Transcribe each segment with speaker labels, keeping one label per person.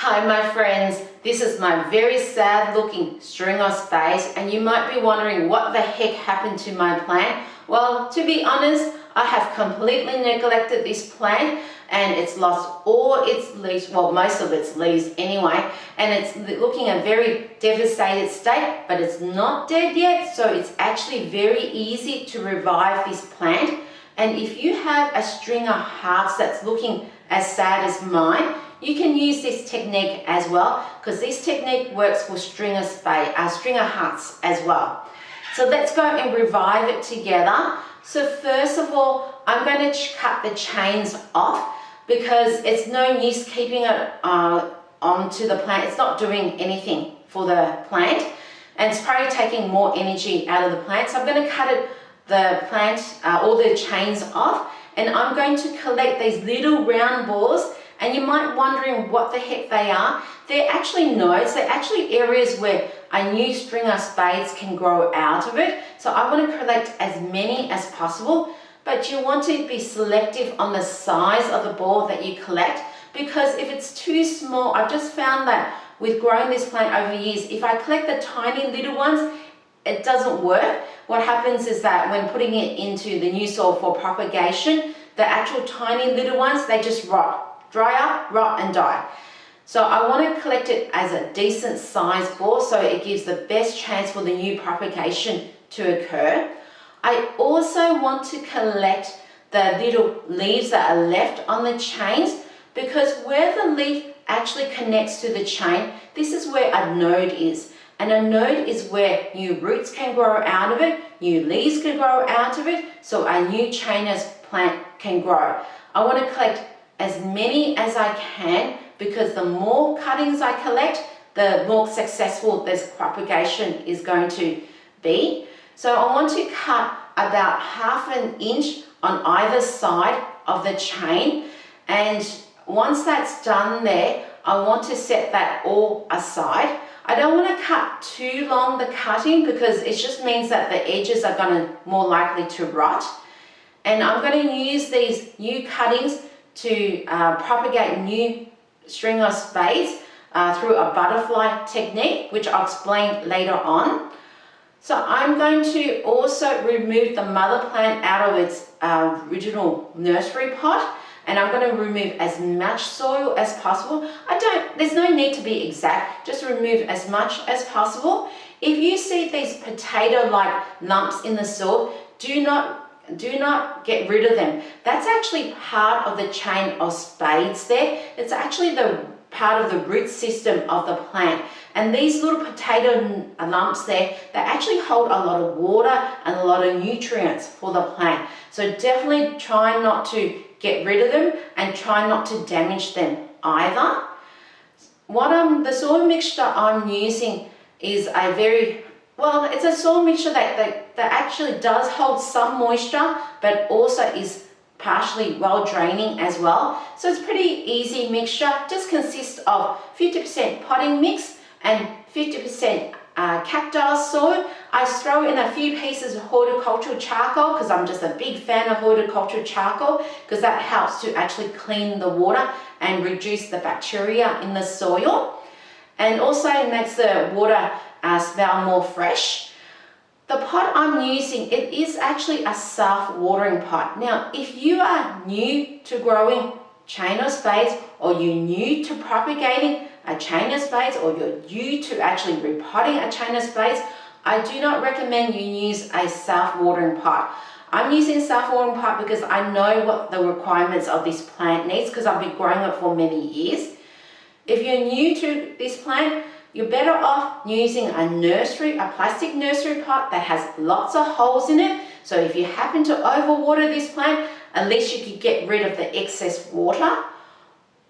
Speaker 1: Hi my friends, this is my very sad looking string of spades and you might be wondering what the heck happened to my plant. Well, to be honest, I have completely neglected this plant and it's lost all its leaves, well most of its leaves anyway, and it's looking a very devastated state, but it's not dead yet, so it's actually very easy to revive this plant. And if you have a string of hearts that's looking as sad as mine, you can use this technique as well, because this technique works for string of hearts as well. So let's go and revive it together. So first of all, I'm going to cut the chains off because it's no use keeping it onto the plant. It's not doing anything for the plant and it's probably taking more energy out of the plant. So I'm going to cut all the chains off, and I'm going to collect these little round balls. And you might be wondering what the heck they are. They're actually nodes. They're actually areas where a new string of spades can grow out of it. So I want to collect as many as possible, but you want to be selective on the size of the ball that you collect, because if it's too small, I've just found that with growing this plant over years, if I collect the tiny little ones, it doesn't work. What happens is that when putting it into the new soil for propagation, the actual tiny little ones, they just rot. Dry up, rot and die. So I want to collect it as a decent size ball so it gives the best chance for the new propagation to occur. I also want to collect the little leaves that are left on the chains, because where the leaf actually connects to the chain, this is where a node is. And a node is where new roots can grow out of it, new leaves can grow out of it, so a new chainous plant can grow. I want to collect as many as I can, because the more cuttings I collect, the more successful this propagation is going to be. So I want to cut about 1/2 inch on either side of the chain, and once that's done there, I want to set that all aside. I don't want to cut too long the cutting, because it just means that the edges are going to more likely to rot. And I'm going to use these new cuttings to propagate new string of spades through a butterfly technique, which I'll explain later on. So I'm going to also remove the mother plant out of its original nursery pot, and I'm going to remove as much soil as possible. There's no need to be exact, just remove as much as possible. If you see these potato-like lumps in the soil, do not get rid of them. That's actually part of the chain of spades there. It's actually the part of the root system of the plant. And these little potato lumps there, they actually hold a lot of water and a lot of nutrients for the plant. So definitely try not to get rid of them and try not to damage them either. The soil mixture I'm using is it's a soil mixture that actually does hold some moisture, but also is partially well draining as well. So it's pretty easy mixture. Just consists of 50% potting mix and 50% cacti soil. I throw in a few pieces of horticultural charcoal, because I'm just a big fan of horticultural charcoal, because that helps to actually clean the water and reduce the bacteria in the soil, and also makes the water smell more fresh. The pot I'm using, it is actually a self-watering pot. Now, if you are new to growing chain of spades, or you're new to propagating a chain of spades, or you're new to actually repotting a chain of spades, I do not recommend you use a self-watering pot. I'm using a self-watering pot because I know what the requirements of this plant needs, because I've been growing it for many years. If you're new to this plant, you're better off using a plastic nursery pot that has lots of holes in it. So if you happen to overwater this plant, at least you could get rid of the excess water.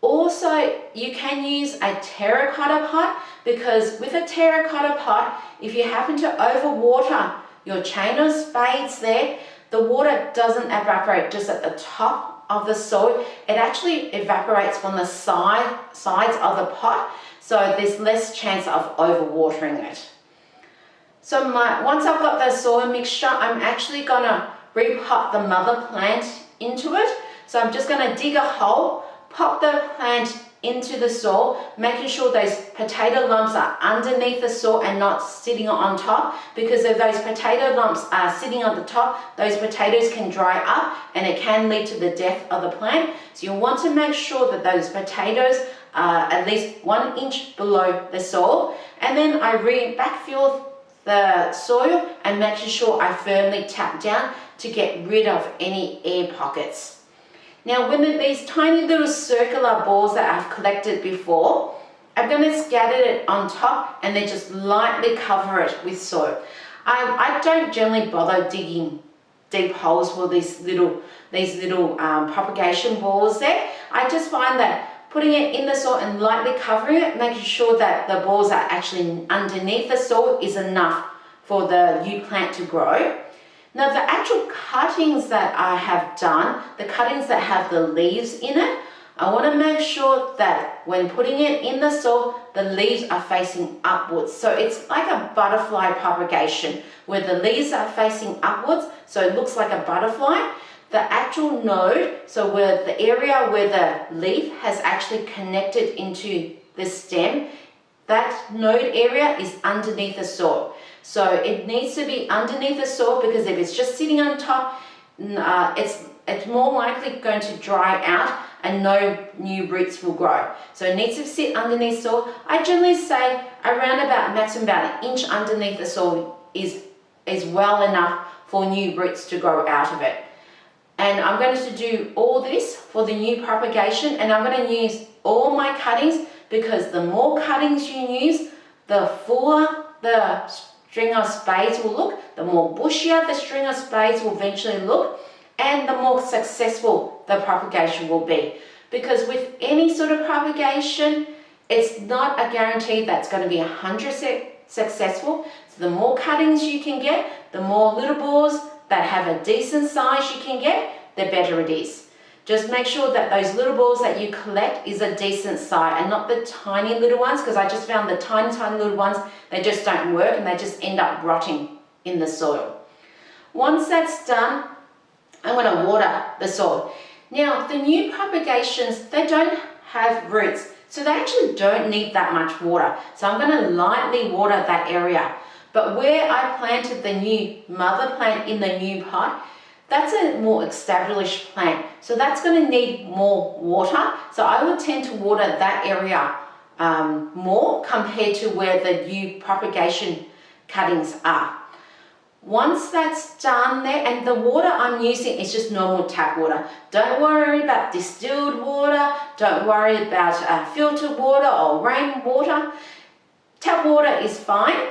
Speaker 1: Also, you can use a terracotta pot, because with a terracotta pot, if you happen to overwater your chain of spades there, the water doesn't evaporate just at the top of the soil. It actually evaporates from the sides of the pot. So there's less chance of overwatering it. So once I've got the soil mixture, I'm actually gonna repot the mother plant into it. So I'm just gonna dig a hole, pop the plant into the soil, making sure those potato lumps are underneath the soil and not sitting on top, because if those potato lumps are sitting on the top, those potatoes can dry up and it can lead to the death of the plant. So you want to make sure that those potatoes are at least 1 inch below the soil. And then I backfill the soil and making sure I firmly tap down to get rid of any air pockets. Now, when these tiny little circular balls that I've collected before, I'm going to scatter it on top and then just lightly cover it with soil. I don't generally bother digging deep holes for these little propagation balls there. I just find that putting it in the soil and lightly covering it, making sure that the balls are actually underneath the soil, is enough for the new plant to grow. Now, the actual cuttings that I have done, the cuttings that have the leaves in it, I want to make sure that when putting it in the soil, the leaves are facing upwards. So it's like a butterfly propagation where the leaves are facing upwards, so it looks like a butterfly. The actual node, so where the area where the leaf has actually connected into the stem, that node area is underneath the soil. So it needs to be underneath the soil, because if it's just sitting on top, it's more likely going to dry out and no new roots will grow. So it needs to sit underneath soil. I generally say around about maximum about 1 inch underneath the soil is well enough for new roots to grow out of it. And I'm going to do all this for the new propagation, and I'm going to use all my cuttings, because the more cuttings you use, the fuller the string of spades will look, the more bushier the string of spades will eventually look, and the more successful the propagation will be. Because with any sort of propagation, it's not a guarantee that's going to be 100% successful. So the more cuttings you can get, the more little balls that have a decent size you can get, the better it is. Just make sure that those little balls that you collect is a decent size and not the tiny little ones, because I just found the tiny little ones, they just don't work and they just end up rotting in the soil. Once that's done, I'm going to water the soil. Now, the new propagations, they don't have roots, so they actually don't need that much water. So I'm going to lightly water that area. But where I planted the new mother plant in the new pot, that's a more established plant. So that's going to need more water. So I would tend to water that area more compared to where the new propagation cuttings are. Once that's done there, and the water I'm using is just normal tap water. Don't worry about distilled water. Don't worry about filtered water or rainwater. Tap water is fine.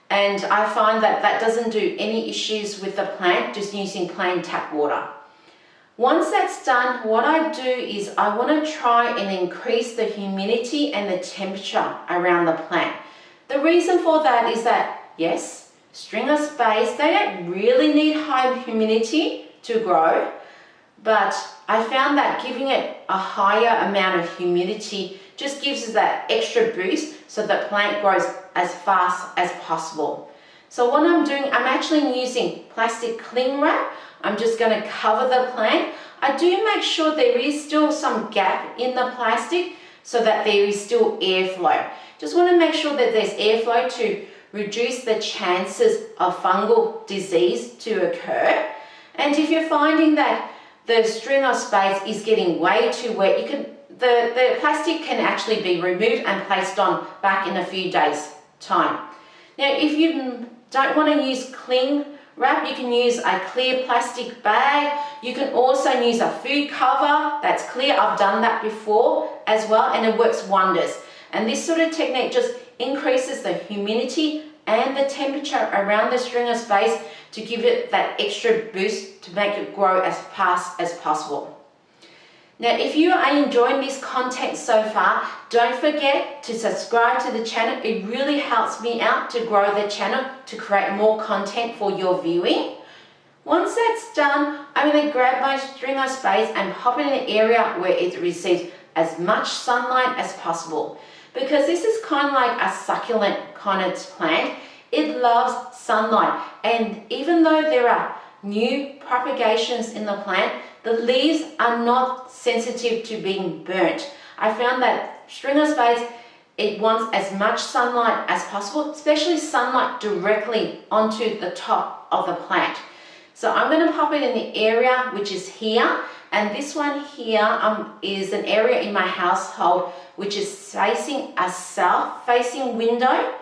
Speaker 1: And I find that that doesn't do any issues with the plant, just using plain tap water. Once that's done, what I do is I want to try and increase the humidity and the temperature around the plant. The reason for that is that, yes, string of spades, they don't really need high humidity to grow, but I found that giving it a higher amount of humidity just gives us that extra boost so the plant grows as fast as possible. So what I'm doing, I'm actually using plastic cling wrap. I'm just going to cover the plant. I do make sure there is still some gap in the plastic so that there is still airflow. Just want to make sure that there's airflow to reduce the chances of fungal disease to occur. And if you're finding that the string of spades is getting way too wet, you can the plastic can actually be removed and placed on back in a few days' time. Now, if you don't want to use cling wrap, you can use a clear plastic bag. You can also use a food cover that's clear. I've done that before as well, and it works wonders. And this sort of technique just increases the humidity and the temperature around the string of spades to give it that extra boost to make it grow as fast as possible. Now, if you are enjoying this content so far, don't forget to subscribe to the channel. It really helps me out to grow the channel to create more content for your viewing. Once that's done, I'm going to grab my string of spades and pop it in an area where it receives as much sunlight as possible. Because this is kind of like a succulent kind of plant, it loves sunlight. And even though there are new propagations in the plant, the leaves are not sensitive to being burnt. I found that string of spades, it wants as much sunlight as possible, especially sunlight directly onto the top of the plant. So I'm going to pop it in the area which is here, and this one here is an area in my household which is facing a south-facing window.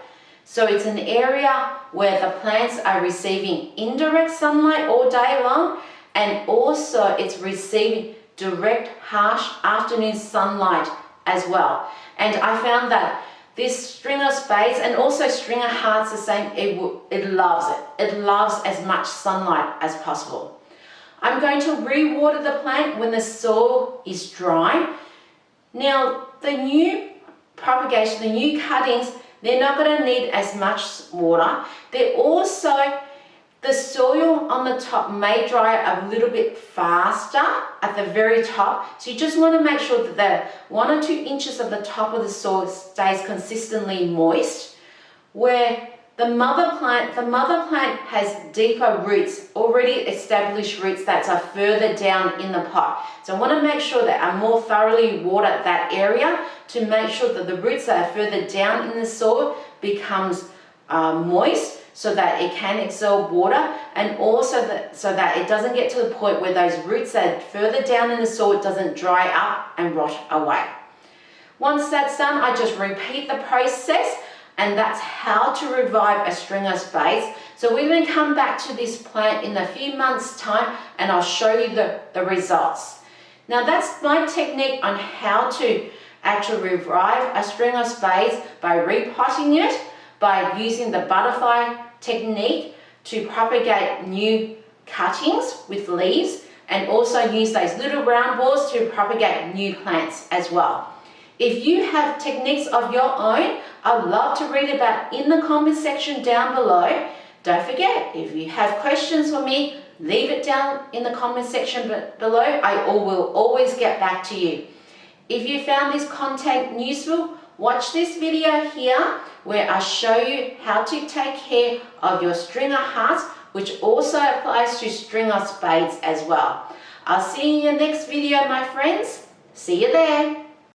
Speaker 1: So it's an area where the plants are receiving indirect sunlight all day long, and also it's receiving direct harsh afternoon sunlight as well. And I found that this string of spades and also string of hearts the same, it loves it. It loves as much sunlight as possible. I'm going to re-water the plant when the soil is dry. Now the new propagation, the new cuttings, they're not going to need as much water. They're also, the soil on the top may dry a little bit faster at the very top. So you just want to make sure that the 1 or 2 inches of the top of the soil stays consistently moist. Where the mother plant has deeper roots, already established roots that are further down in the pot. So I want to make sure that I more thoroughly water that area to make sure that the roots that are further down in the soil becomes moist, so that it can absorb water, and also so that it doesn't get to the point where those roots that are further down in the soil doesn't dry up and rot away. Once that's done, I just repeat the process, and that's how to revive a string of spades. So we're going to come back to this plant in a few months' time, and I'll show you the results. Now that's my technique on how to actually revive a string of spades by repotting it, by using the butterfly technique to propagate new cuttings with leaves, and also use those little round balls to propagate new plants as well. If you have techniques of your own, I'd love to read about in the comment section down below. Don't forget, if you have questions for me, leave it down in the comment section below. I will always get back to you. If you found this content useful, watch this video here where I show you how to take care of your string of hearts, which also applies to string of spades as well. I'll see you in your next video, my friends. See you there.